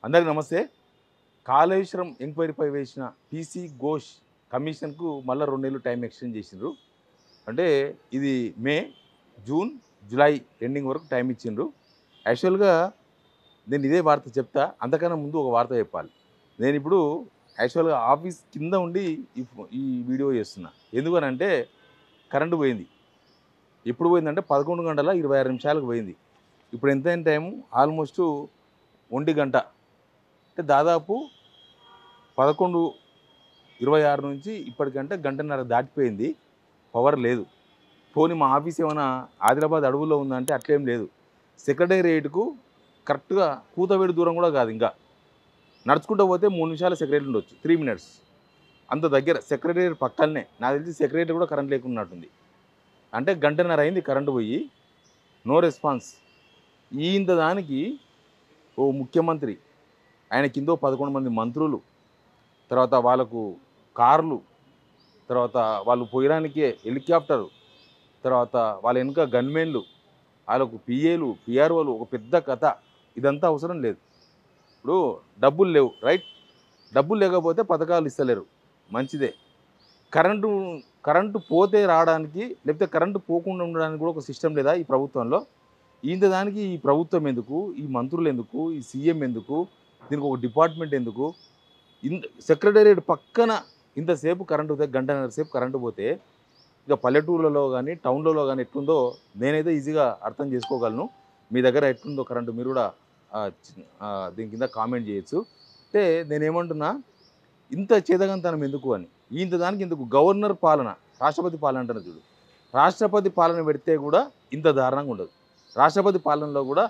అందరికీ నమస్తే. కాళేశ్వరం ఎంక్వైరీపై వేసిన పీసీ ఘోష్ కమిషన్కు మళ్ళీ 2 నెలలు టైం ఎక్స్టెండ్ చేసిండ్రు. అంటే ఇది మే, జూన్, జూలై ఎండింగ్ వరకు టైం ఇచ్చిండ్రు. యాక్చువల్గా నేను ఇదే వార్త చెప్తా, అంతకన్నా ముందు ఒక వార్త చెప్పాలి. నేను ఇప్పుడు యాక్చువల్గా ఆఫీస్ కింద ఉండి ఈ వీడియో చేస్తున్నా. ఎందుకనంటే కరెంటు పోయింది. ఎప్పుడు పోయిందంటే 11 గంటల 26 నిమిషాలకు పోయింది. ఇప్పుడు ఎంతైన టైము ఆల్మోస్ట్ 1 గంట, అంటే దాదాపు 11:26 నుంచి ఇప్పటికంటే గంటన్నర దాటిపోయింది. పవర్ లేదు. పోనీ మా ఆఫీస్ ఏమైనా ఆదిలాబాద్ అడవుల్లో ఉందంటే అట్లేం లేదు. సెక్రటేరియట్కు కరెక్ట్గా కూతవేడు దూరం కూడా కాదు. ఇంకా నడుచుకుంటూ పోతే 3 నిమిషాల సెక్రటరీ ఉండొచ్చు, 3 మినిట్స్ అంత దగ్గర. సెక్రటేరియట్ పక్కనే. నాకు తెలిసి సెక్రటరీ కూడా కరెంట్ లేకున్నట్టుంది. అంటే గంటన్నర అయింది కరెంటు పోయి, నో రెస్పాన్స్. ఇంత దానికి ఓ ముఖ్యమంత్రి, ఆయన కింద 11 మంది మంత్రులు, తర్వాత వాళ్ళకు కార్లు, తర్వాత వాళ్ళు పోయడానికే హెలికాప్టరు, తర్వాత వాళ్ళ వెనుక గన్మెన్లు, వాళ్ళకు పిఏలు, పిఆర్ఓలు, ఒక పెద్ద కథ. ఇదంతా అవసరం లేదు. ఇప్పుడు డబ్బులు లేవు, రైట్? డబ్బులు లేకపోతే పథకాలు ఇస్తలేరు, మంచిదే. కరెంటు పోతే రావడానికి, లేకపోతే కరెంటు పోకుండా ఉండడానికి కూడా ఒక సిస్టమ్ లేదా ఈ ప్రభుత్వంలో? ఇంత దానికి ఈ ప్రభుత్వం ఎందుకు, ఈ మంత్రులు ఎందుకు, ఈ సీఎం ఎందుకు, దీనికి ఒక డిపార్ట్మెంట్ ఎందుకు? సెక్రటేరియట్ పక్కన ఇంతసేపు కరెంటు పోతే, గంటన్నర సేపు కరెంటు పోతే, ఇక పల్లెటూళ్ళలో కానీ టౌన్లలో కానీ ఎట్లుందో నేనైతే ఈజీగా అర్థం చేసుకోగలను. మీ దగ్గర ఎట్లుందో కరెంటు మీరు కూడా దీని కింద కామెంట్ చేయొచ్చు. అంటే నేనేమంటున్నా, ఇంత చేతగంతనం ఎందుకు అని. ఇంత దానికి ఎందుకు? గవర్నర్ పాలన, రాష్ట్రపతి పాలన అంటారు చూడు. రాష్ట్రపతి పాలన పెడితే కూడా ఇంత దారుణంగా ఉండదు. రాష్ట్రపతి పాలనలో కూడా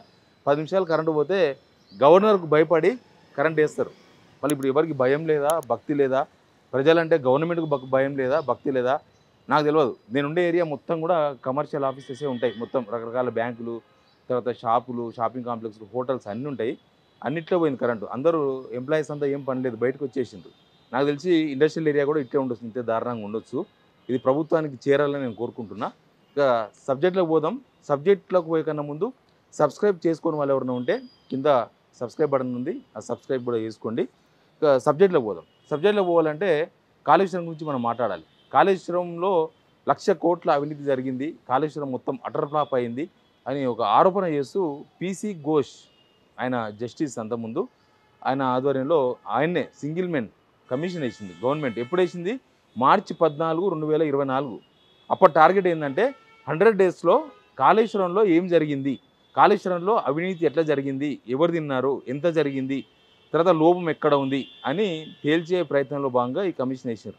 10 నిమిషాలు కరెంటు పోతే గవర్నర్కు భయపడి కరెంట్ వేస్తారు. మళ్ళీ ఇప్పుడు ఎవరికి భయం లేదా, భక్తి లేదా? ప్రజలంటే గవర్నమెంట్కు భయం లేదా, భక్తి లేదా? నాకు తెలియదు. నేను ఉండే ఏరియా మొత్తం కూడా కమర్షియల్ ఆఫీసెసే ఉంటాయి. మొత్తం రకరకాల బ్యాంకులు, తర్వాత షాపులు, షాపింగ్ కాంప్లెక్స్లు, హోటల్స్ అన్నీ ఉంటాయి. అన్నిట్లో పోయింది కరెంటు. అందరూ ఎంప్లాయీస్ అంతా ఏం పని లేదు, బయటకు వచ్చేసిండ్రు. నాకు తెలిసి ఇండస్ట్రియల్ ఏరియా కూడా ఇట్లే ఉండొచ్చు, ఇంతే దారుణంగా ఉండొచ్చు. ఇది ప్రభుత్వానికి చేరాలని నేను కోరుకుంటున్నా. ఇక సబ్జెక్ట్లోకి పోదాం. సబ్జెక్ట్లోకి పోయే కన్నా ముందు సబ్స్క్రైబ్ చేసుకోని వాళ్ళు ఎవరైనా ఉంటే కింద సబ్స్క్రైబ్ బటన్ ఉంది, ఆ సబ్స్క్రైబ్ కూడా చేసుకోండి. ఇక సబ్జెక్ట్లోకి పోదాం. సబ్జెక్ట్లోకి పోవాలంటే కాళేశ్వరం గురించి మనం మాట్లాడాలి. కాళేశ్వరంలో 1,00,000 కోట్ల అవినీతి జరిగింది, కాళేశ్వరం మొత్తం అటర్ ఫ్లాప్ అయింది అని ఒక ఆరోపణ చేస్తూ పీసీ ఘోష్, ఆయన జస్టిస్ అంతకుముందు, ఆయన ఆధ్వర్యంలో ఆయన్నే సింగిల్ మెన్ కమిషన్ వేసింది గవర్నమెంట్. ఎప్పుడు వేసింది? మార్చి 14, 2024. అప్పటి టార్గెట్ ఏంటంటే 100 డేస్లో కాళేశ్వరంలో ఏం జరిగింది, కాళేశ్వరంలో అవినీతి ఎట్లా జరిగింది, ఎవరు తిన్నారు, ఎంత జరిగింది, తర్వాత లోపం ఎక్కడ ఉంది అని తేల్చే ప్రయత్నంలో భాగంగా ఈ కమిషన్ వేసారు.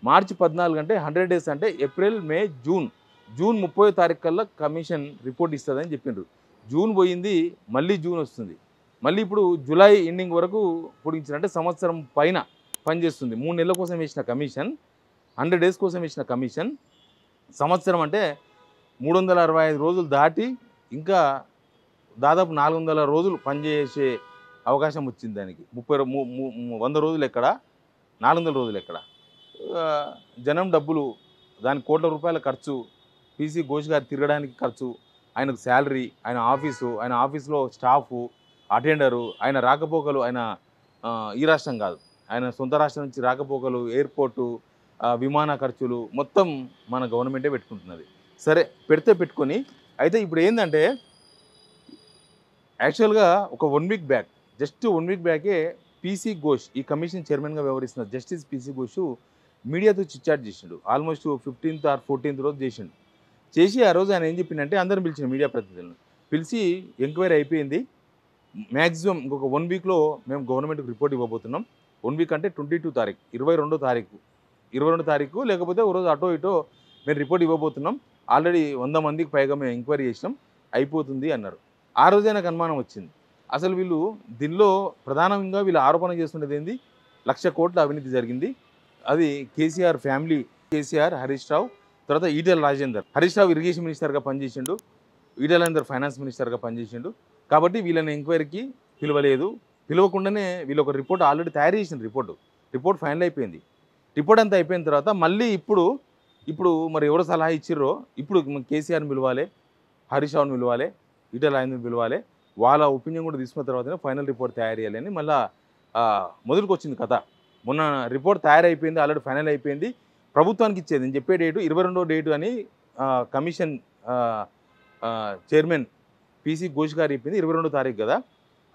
మార్చి 14 అంటే 100 డేస్ అంటే ఏప్రిల్, మే, జూన్ 30వ తారీఖు కల్లా కమిషన్ రిపోర్ట్ ఇస్తుందని చెప్పిండ్రు. జూన్ పోయింది, మళ్ళీ జూన్ వస్తుంది. మళ్ళీ ఇప్పుడు జూలై ఎండింగ్ వరకు పొడిగించారు. అంటే సంవత్సరం పైన పనిచేస్తుంది. 3 నెలల కోసం వేసిన కమిషన్, 100 డేస్ కోసం వేసిన కమిషన్, సంవత్సరం అంటే 365 రోజులు దాటి ఇంకా దాదాపు 400 రోజులు పనిచేసే అవకాశం వచ్చింది దానికి. 100 రోజులు ఎక్కడ, 400 రోజులు ఎక్కడ? జనం డబ్బులు, దానికి కోట్ల రూపాయల ఖర్చు, పీసీ ఘోష్ గారు తిరగడానికి ఖర్చు, ఆయనకు శాలరీ, ఆయన ఆఫీసు, ఆయన ఆఫీస్లో స్టాఫు, అటెండరు, ఆయన రాకపోకలు, ఆయన ఈ రాష్ట్రం కాదు, ఆయన సొంత రాష్ట్రం నుంచి రాకపోకలు, ఎయిర్పోర్టు, విమాన ఖర్చులు మొత్తం మన గవర్నమెంటే పెట్టుకుంటున్నది. సరే, పెట్టుకొని అయితే ఇప్పుడు ఏంటంటే యాక్చువల్గా ఒక 1 వీక్ బ్యాక్, జస్ట్ 1 వీక్ బ్యాకే పీసీ ఘోష్, ఈ కమిషన్ చైర్మన్గా వ్యవహరిస్తున్న జస్టిస్ పీసీ ఘోష్ మీడియాతో చిట్చాట్ చేసిండు. ఆల్మోస్ట్ 15th or 14th రోజు చేసిండు. చేసి ఆ రోజు ఆయన ఏం చెప్పిండంటే, అందరం పిలిచిన మీడియా ప్రతినిధులను పిలిచి ఎంక్వైరీ అయిపోయింది, మ్యాక్సిమం ఇంకొక 1 వీక్లో మేము గవర్నమెంట్కి రిపోర్ట్ ఇవ్వబోతున్నాం. 1 వీక్ అంటే 22 తారీఖు, 22 తారీఖు లేకపోతే ఒక రోజు అటో ఇటో మేము రిపోర్ట్ ఇవ్వబోతున్నాం. ఆల్రెడీ 100 మందికి పైగా మేము ఎంక్వైరీ చేసినాం, అయిపోతుంది అన్నారు. ఆ రోజే నాకు అనుమానం వచ్చింది, అసలు వీళ్ళు దీనిలో ప్రధానంగా వీళ్ళు ఆరోపణ చేస్తుండేది ఏంది? 1,00,000 కోట్ల అవినీతి జరిగింది. అది కేసీఆర్ ఫ్యామిలీ, కేసీఆర్, హరీష్ రావు, తర్వాత ఈటెల రాజేందర్. హరీష్ రావు ఇరిగేషన్ మినిస్టర్గా పనిచేసిండు, ఈటెల రాజేందర్ ఫైనాన్స్ మినిస్టర్గా పనిచేసిండు. కాబట్టి వీళ్ళని ఎంక్వైరీకి పిలవలేదు. పిలవకుండానే వీళ్ళు ఒక రిపోర్ట్ ఆల్రెడీ తయారు చేసిన రిపోర్ట్ ఫైనల్ అయిపోయింది. రిపోర్ట్ అంతా అయిపోయిన తర్వాత మళ్ళీ ఇప్పుడు మరి ఎవరు సలహా ఇచ్చిర్రో, ఇప్పుడు కేసీఆర్ని పిలవాలి, హరీష్ రావుని పిలవాలి, ఈటెల రాజేందర్ని పిలవాలి, వాళ్ళ ఒపీనియన్ కూడా తీసుకున్న తర్వాతనే ఫైనల్ రిపోర్ట్ తయారు చేయాలని మళ్ళీ మొదలుకు వచ్చింది కథ. మొన్న రిపోర్ట్ తయారైపోయింది, ఆల్రెడీ ఫైనల్ అయిపోయింది. ప్రభుత్వానికి ఇచ్చేది నేను చెప్పే డేటు 22వ డేటు అని కమిషన్ చైర్మన్ పీసీ ఘోష్ గారు చెప్పింది 22వ తారీఖు కదా.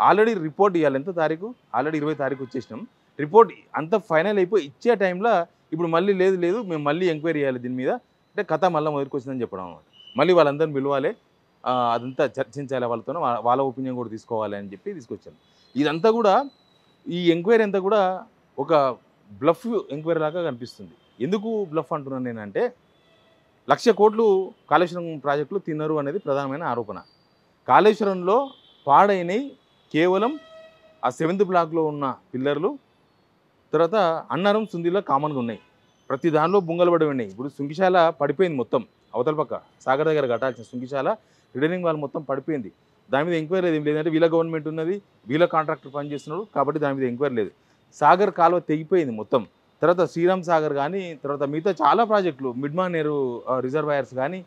ఆల్రెడీ రిపోర్ట్ ఇవ్వాలి, ఎంత తారీఖు, ఆల్రెడీ 20 తారీఖు వచ్చేసినాం. రిపోర్ట్ అంతా ఫైనల్ అయిపోయి ఇచ్చే టైంలో ఇప్పుడు మళ్ళీ లేదు మేము మళ్ళీ ఎంక్వైరీ చేయాలి దీని మీద అంటే కథ మళ్ళీ మొదలుకు వచ్చిందని చెప్పడం అనమాట. మళ్ళీ వాళ్ళందరిని పిలవాలి, అదంతా చర్చించాలి, వాళ్ళతో వాళ్ళ ఒపీనియన్ కూడా తీసుకోవాలి అని చెప్పి తీసుకొచ్చాను. ఇదంతా కూడా ఈ ఎంక్వైరీ అంతా కూడా ఒక బ్లఫ్ ఎంక్వైరీ లాగా కనిపిస్తుంది. ఎందుకు బ్లఫ్ అంటున్నాను నేనంటే 1,00,000 కోట్లు కాళేశ్వరం ప్రాజెక్టులు తిన్నారు అనేది ప్రధానమైన ఆరోపణ. కాళేశ్వరంలో పాడైనవి కేవలం ఆ 7th బ్లాక్లో ఉన్న పిల్లర్లు, తర్వాత అన్నారం సుందిలో కామన్గా ఉన్నాయి. ప్రతి దానిలో బుంగలు పడి ఉన్నాయి. ఇప్పుడు సుంకిశాల పడిపోయింది మొత్తం, అవతల పక్క సాగర్ దగ్గర కట్టాల్సిన సుంకిశాల రిటర్నింగ్ వాళ్ళు మొత్తం పడిపోయింది. దాని మీద ఎంక్వైరీ ఏం లేదంటే వీళ్ళ గవర్నమెంట్ ఉన్నది, వీళ్ళ కాంట్రాక్టర్ పనిచేస్తున్నాడు కాబట్టి దాని మీద ఎంక్వైరీ లేదు. సాగర్ కాలువ తెగిపోయింది మొత్తం. తర్వాత శ్రీరామ్ సాగర్ కానీ, తర్వాత మిగతా చాలా ప్రాజెక్టులు మిడ్మానేరు రిజర్వాయర్స్ కానీ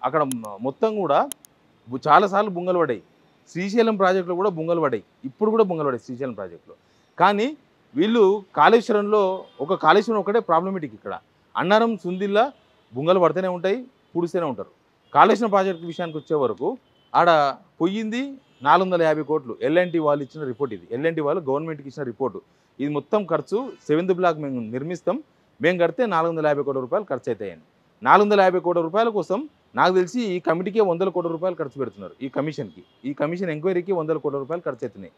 అక్కడ మొత్తం కూడా చాలాసార్లు బుంగలు పడ్డాయి. శ్రీశైలం ప్రాజెక్టులో కూడా బుంగలు పడ్డాయి, ఇప్పుడు కూడా బుంగలు పడ్డాయి శ్రీశైలం ప్రాజెక్టులో. కానీ వీళ్ళు కాళేశ్వరంలో ఒక కాళేశ్వరం ఒకటే ప్రాబ్లమేటిక్. ఇక్కడ అన్నారం సుందిల్లా బుంగలు పడుతూనే ఉంటాయి, పూడుస్తూనే ఉంటారు. కాళేశ్వరం ప్రాజెక్టు విషయానికి వచ్చే వరకు ఆడ పోయింది 450 కోట్లు. ఎల్ఎన్టీ వాళ్ళు ఇచ్చిన రిపోర్ట్ ఇది. ఎల్ఎన్టీ వాళ్ళు గవర్నమెంట్కి ఇచ్చిన రిపోర్టు. ఇది మొత్తం ఖర్చు 7th బ్లాక్ మేము నిర్మిస్తాం, మేము కడితే 450 కోట్ల రూపాయలు ఖర్చు అవుతాయని. 450 కోట్ల రూపాయల కోసం నాకు తెలిసి ఈ కమిటీకే 100 కోట్ల రూపాయలు ఖర్చు పెడుతున్నారు. ఈ కమిషన్ ఎంక్వైరీకి 100 కోట్ల రూపాయలు ఖర్చు అవుతున్నాయి.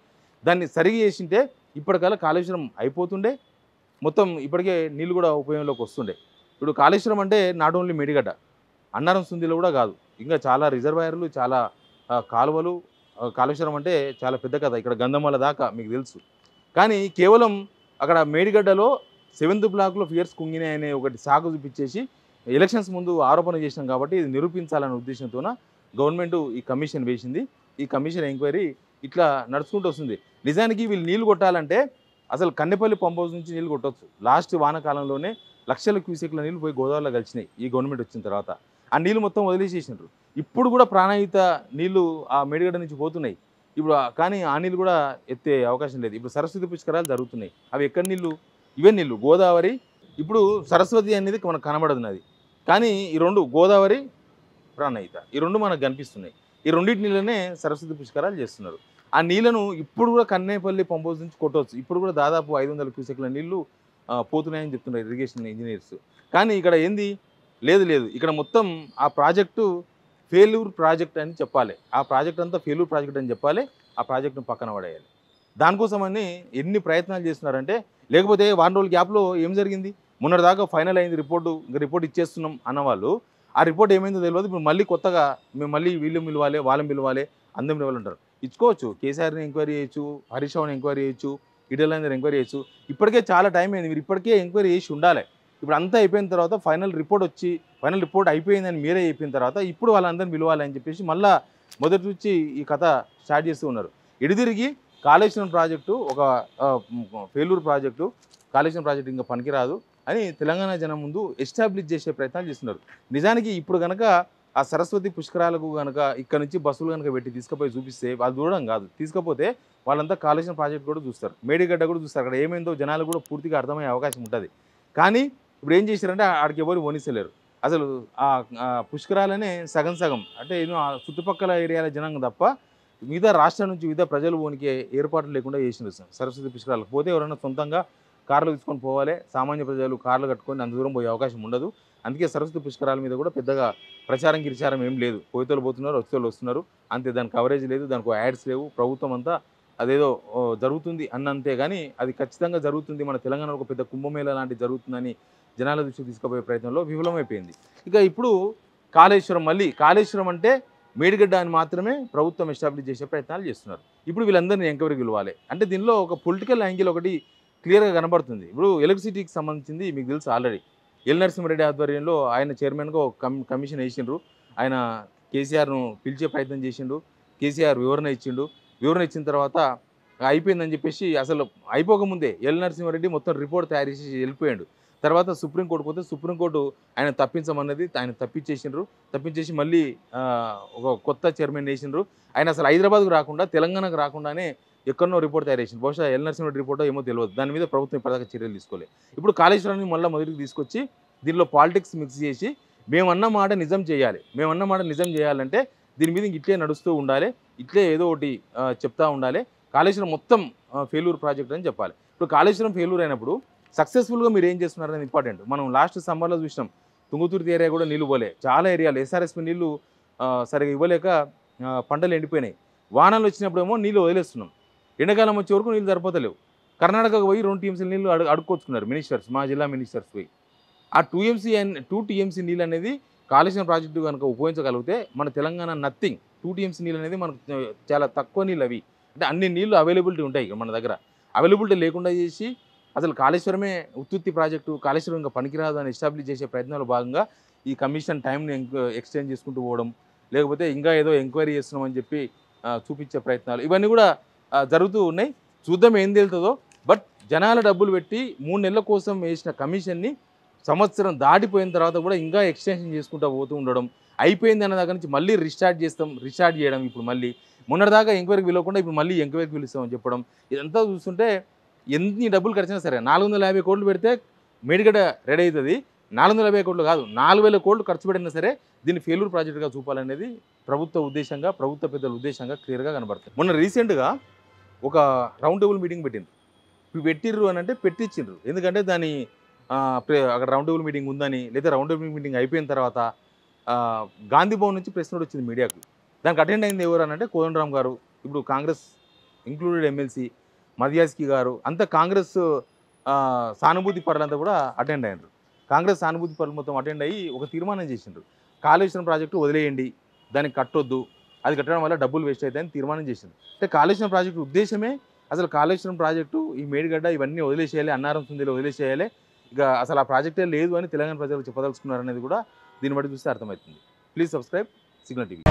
దాన్ని సరిగా చేసింటే ఇప్పటికల్లా కాళేశ్వరం అయిపోతుండే, మొత్తం ఇప్పటికే నీళ్ళు కూడా ఉపయోగంలోకి వస్తుండే. ఇప్పుడు కాళేశ్వరం అంటే నాట్ ఓన్లీ మేడిగడ్డ, అన్నారం సుందిలో కూడా కాదు, ఇంకా చాలా రిజర్వాయర్లు, చాలా కాలువలు. కాళేశ్వరం అంటే చాలా పెద్ద కథ, ఇక్కడ గంధమాల దాకా మీకు తెలుసు. కానీ కేవలం అక్కడ మేడిగడ్డలో 7th బ్లాక్లో ఫియర్స్ కుంగినాయి అనే ఒకటి సాగు చూపించేసి ఎలక్షన్స్ ముందు ఆరోపణ చేసినాం కాబట్టి ఇది నిరూపించాలనే ఉద్దేశంతోన గవర్నమెంట్ ఈ కమిషన్ వేసింది. ఈ కమిషన్ ఎంక్వైరీ ఇట్లా నడుచుకుంటూ వస్తుంది. నిజానికి వీళ్ళు నీళ్ళు కొట్టాలంటే అసలు కన్నెపల్లి పంప్ హౌస్ నుంచి నీళ్ళు కొట్టవచ్చు. లాస్ట్ వానాకాలంలోనే లక్షల క్యూసెక్ల నీళ్ళు పోయి గోదావరిలో కలిసినాయి ఈ గవర్నమెంట్ వచ్చిన తర్వాత. ఆ నీళ్ళు మొత్తం వదిలేసేసినారు. ఇప్పుడు కూడా ప్రాణాయిత నీళ్లు ఆ మేడిగడ్డ నుంచి పోతున్నాయి ఇప్పుడు. కానీ ఆ నీళ్ళు కూడా ఎత్తే అవకాశం లేదు. ఇప్పుడు సరస్వతి పుష్కరాలు జరుగుతున్నాయి, అవి ఎక్కడ నీళ్ళు, ఇవే నీళ్ళు గోదావరి. ఇప్పుడు సరస్వతి అనేది మనకు కనబడదు నది, కానీ ఈ రెండు గోదావరి, ప్రాణాయిత, ఈ రెండు మనకు కనిపిస్తున్నాయి. ఈ రెండింటి నీళ్ళనే సరస్వతి పుష్కరాలు చేస్తున్నారు. ఆ నీళ్లను ఇప్పుడు కూడా కన్నేపల్లి పంప్ హౌస్ నుంచి కొట్టవచ్చు. ఇప్పుడు కూడా దాదాపు 500 క్యూసెక్ల నీళ్లు పోతున్నాయని చెప్తున్నారు ఇరిగేషన్ ఇంజనీర్స్. కానీ ఇక్కడ ఏంది, లేదు ఇక్కడ మొత్తం ఆ ప్రాజెక్టు ఫెయిల్యూర్ ప్రాజెక్ట్ అని చెప్పాలి. ఆ ప్రాజెక్ట్ అంతా ఫెయిల్యూర్ ప్రాజెక్ట్ అని చెప్పాలి. ఆ ప్రాజెక్టును పక్కన పడేయాలి. దానికోసమని ఎన్ని ప్రయత్నాలు చేస్తున్నారంటే, లేకపోతే వారం రోజుల గ్యాప్లో ఏం జరిగింది, మొన్నటిదాకా ఫైనల్ అయింది రిపోర్టు, ఇంకా రిపోర్ట్ ఇచ్చేస్తున్నాం అన్నవాళ్ళు ఆ రిపోర్ట్ ఏమైందో తెలియదు. ఇప్పుడు మళ్ళీ కొత్తగా మేము మళ్ళీ వీళ్ళు పిలవాలి, వాళ్ళని పిలవాలి, అందరం పిలవాలి అంటారు. ఇచ్చుకోవచ్చు, కేసీఆర్ని ఎంక్వైరీ చేయొచ్చు, హరీష్ రావుని ఎంక్వైరీ చేయొచ్చు, ఈటెలందరూ ఎంక్వైరీ చేయొచ్చు. ఇప్పటికే చాలా టైం అయింది, మీరు ఇప్పటికే ఎంక్వైరీ చేసి ఉండాలి. ఇప్పుడు అంతా అయిపోయిన తర్వాత ఫైనల్ రిపోర్ట్ అయిపోయిందని మీరే చెప్పిన తర్వాత ఇప్పుడు వాళ్ళందరినీ పిలవాలి అని చెప్పేసి మళ్ళీ మొదటి నుంచి ఈ కథ స్టార్ట్ చేస్తూ ఉన్నారు. ఎడిదిరిగి కాళేశ్వరం ప్రాజెక్టు ఒక ఫెయిల్యూర్ ప్రాజెక్టు, కాళేశ్వరం ప్రాజెక్టు ఇంకా పనికిరాదు అని తెలంగాణ జనం ముందు ఎస్టాబ్లిష్ చేసే ప్రయత్నాలు చేస్తున్నారు. నిజానికి ఇప్పుడు కనుక ఆ సరస్వతి పుష్కరాలకు కనుక ఇక్కడ నుంచి బస్సులు కనుక పెట్టి తీసుకుపోయి చూపిస్తే వాళ్ళు చూడడం కాదు, తీసుకపోతే వాళ్ళంతా కాళేశ్వరం ప్రాజెక్ట్ కూడా చూస్తారు, మేడిగడ్డ కూడా చూస్తారు. అక్కడ ఏమైందో జనాలు కూడా పూర్తిగా అర్థమయ్యే అవకాశం ఉంటుంది. కానీ ఇప్పుడు ఏం చేశారంటే ఆడికి ఎవరు వనిస్తలేరు. అసలు ఆ పుష్కరాలనే సగం అంటే ఏదో ఆ చుట్టుపక్కల ఏరియాల జనాంగం తప్ప మిగతా రాష్ట్రం నుంచి వివిధ ప్రజలు పోనికే ఏర్పాట్లు లేకుండా చేసిన సరస్వతి పుష్కరాలకు పోతే ఎవరైనా సొంతంగా కార్లు తీసుకొని పోవాలి, సామాన్య ప్రజలు కార్లు కట్టుకొని అంత దూరం పోయే అవకాశం ఉండదు. అందుకే సరస్వతి పుష్కరాల మీద కూడా పెద్దగా ప్రచారం గిరిచారం ఏం లేదు. పోయేతోళ్ళు పోతున్నారు, వచ్చేతోళ్ళు వస్తున్నారు అంతే. దాని కవరేజ్ లేదు, దానికి యాడ్స్ లేవు. ప్రభుత్వం అంతా అదేదో జరుగుతుంది అన్నంతే, కానీ అది ఖచ్చితంగా జరుగుతుంది, మన తెలంగాణలో ఒక పెద్ద కుంభమేళ లాంటివి జరుగుతుందని జనాల దృష్టికి తీసుకుపోయే ప్రయత్నంలో విఫలమైపోయింది. ఇక ఇప్పుడు కాళేశ్వరం అంటే మేడిగడ్డ అని మాత్రమే ప్రభుత్వం ఎస్టాబ్లిష్ చేసే ప్రయత్నాలు చేస్తున్నారు. ఇప్పుడు వీళ్ళందరినీ ఎంక్వైరీ పిలవాలి అంటే దీనిలో ఒక పొలిటికల్ యాంగిల్ ఒకటి క్లియర్గా కనబడుతుంది. ఇప్పుడు ఎలక్ట్రిసిటీకి సంబంధించింది మీకు తెలుసు, ఆల్రెడీ ఎల్ నరసింహారెడ్డి ఆధ్వర్యంలో ఆయన చైర్మన్గా ఒక కమిషన్ వేసిండ్రు. ఆయన కేసీఆర్ను పిలిచే ప్రయత్నం చేసిండు. కేసీఆర్ వివరణ ఇచ్చిన తర్వాత అయిపోయిందని చెప్పేసి అసలు అయిపోకముందే ఎల్ నరసింహారెడ్డి మొత్తం రిపోర్ట్ తయారు చేసి వెళ్ళిపోయాడు. తర్వాత సుప్రీంకోర్టు పోతే సుప్రీంకోర్టు ఆయన తప్పించమన్నది, ఆయన తప్పించేసి మళ్ళీ ఒక కొత్త చైర్మన్ వేసిండ్రు. ఆయన అసలు హైదరాబాద్కు రాకుండా తెలంగాణకు రాకుండానే ఎక్కడనో రిపోర్ట్ తయారు చేసింది. బహుశా ఎల్ నరసింహ రిపోర్టో ఏమో తెలియదు. దాని మీద ప్రభుత్వం ఇప్పటిదాకా చర్యలు తీసుకోలేదు. ఇప్పుడు కాళేశ్వరాన్ని మళ్ళీ మొదటికి తీసుకొచ్చి దీనిలో పాలిటిక్స్ మిక్స్ చేసి మేమన్న మాట నిజం చేయాలంటే దీని మీద ఇట్లే నడుస్తూ ఉండాలి, ఇట్లే ఏదో ఒకటి చెప్తా ఉండాలి. కాళేశ్వరం మొత్తం ఫెయిల్యూర్ ప్రాజెక్ట్ అని చెప్పాలి. ఇప్పుడు కాళేశ్వరం ఫెయిల్యూర్ అయినప్పుడు సక్సెస్ఫుల్గా మీరు ఏం చేస్తున్నారు అనేది ఇంపార్టెంట్. మనం లాస్ట్ సమ్మర్లో చూసినాం, తుంగతుర్తి ఏరియా కూడా నీళ్ళు పోలే, చాలా ఏరియాలు ఎస్ఆర్ఎస్పీ నీళ్ళు సరిగా ఇవ్వలేక పంటలు ఎండిపోయినాయి. వానలు వచ్చినప్పుడేమో నీళ్ళు వదిలేస్తున్నాం, ఎండాకాలం వచ్చే వరకు నీళ్ళు సరిపోతలేవు. కర్ణాటకకు పోయి 2 టీఎంసీ నీళ్ళు అడుక్కొచ్చుకున్నారు మినిస్టర్స్, మా జిల్లా మినిస్టర్స్ పోయి. ఆ 2 టీఎంసీ నీళ్ళు అనేది కాళేశ్వరం ప్రాజెక్టు కనుక ఉపయోగించగలిగితే మన తెలంగాణ నథింగ్. 2 టీఎంసీ నీళ్ళు అనేది మనకు చాలా తక్కువ నీళ్ళు. అవి అంటే అన్ని నీళ్ళు అవైలబిలిటీ ఉంటాయి మన దగ్గర. అవైలబిలిటీ లేకుండా చేసి అసలు కాళేశ్వరమే ఉత్తుత్తి ప్రాజెక్టు, కాళేశ్వరం ఇంకా పనికిరాదు అని ఎస్టాబ్లిష్ చేసే ప్రయత్నంలో భాగంగా ఈ కమిషన్ టైంని ఎక్స్టెండ్ చేసుకుంటూ పోవడం, లేకపోతే ఇంకా ఏదో ఎంక్వైరీ చేస్తున్నామని చెప్పి చూపించే ప్రయత్నాలు ఇవన్నీ కూడా జరుగుతూ ఉన్నాయి. చూద్దాం ఏం తేలుతుందో. బట్ జనాల డబ్బులు పెట్టి 3 నెలల కోసం వేసిన కమిషన్ని సంవత్సరం దాటిపోయిన తర్వాత కూడా ఇంకా ఎక్స్టెన్షన్ చేసుకుంటూ పోతూ ఉండడం, అయిపోయింది అన్న దగ్గర నుంచి మళ్ళీ రిస్టార్ట్ చేయడం. ఇప్పుడు మళ్ళీ మొన్నటిదాకా ఎంక్వైరీకి పిలవకుండా ఇప్పుడు మళ్ళీ ఎంక్వైరీకి పిలుస్తామని చెప్పడం. ఇదంతా చూస్తుంటే ఎన్ని డబ్బులు ఖర్చైనా సరే 450 కోట్లు పెడితే మేడిగడ్డ రెడీ అవుతుంది. 450 కోట్లు కాదు, 4000 కోట్లు ఖర్చు పెట్టినా సరే దీన్ని ఫెయిల్యూర్ ప్రాజెక్టుగా చూపాలనేది ప్రభుత్వ పెద్దల ఉద్దేశంగా క్లియర్గా కనబడుతుంది. మొన్న రీసెంట్గా ఒక రౌండ్ టేబుల్ మీటింగ్ పెట్టిర్రు అని అంటే పెట్టించిండ్రు. ఎందుకంటే దాని అక్కడ రౌండ్ టేబుల్ మీటింగ్ ఉందని, లేదా రౌండ్ టేబుల్ మీటింగ్ అయిపోయిన తర్వాత గాంధీ భవన్ నుంచి ప్రెస్ నోట్ వచ్చింది మీడియాకు. దానికి అటెండ్ అయింది ఎవరు అని అంటే కోదండరామ్ గారు, ఇప్పుడు కాంగ్రెస్ ఇంక్లూడెడ్ ఎమ్మెల్సీ మధ్యాస్కి గారు, అంతా కాంగ్రెస్ సానుభూతి పరులంతా కూడా అటెండ్ అయ్యారు. కాంగ్రెస్ సానుభూతి పరులు మొత్తం అటెండ్ అయ్యి ఒక తీర్మానం చేసిండ్రు. కాళేశ్వరం ప్రాజెక్టు వదిలేయండి, దానికి కట్టొద్దు, అది కట్టడం వల్ల డబ్బులు వేస్ట్ అవుతాయని తీర్మానం చేసిండ్రు. అంటే కాళేశ్వరం ప్రాజెక్టు ఉద్దేశమే అసలు కాళేశ్వరం ప్రాజెక్టు, ఈ మేడిగడ్డ ఇవన్నీ వదిలేసేయాలి, అన్నారం సుందీలో వదిలేసేయాలి, ఇక అసలు ఆ ప్రాజెక్టే లేదు అని తెలంగాణ ప్రజలకు చెప్పదలుచుకున్నారు అనేది కూడా దీన్ని బట్టి చూస్తే అర్థమవుతుంది. Please subscribe signal TV.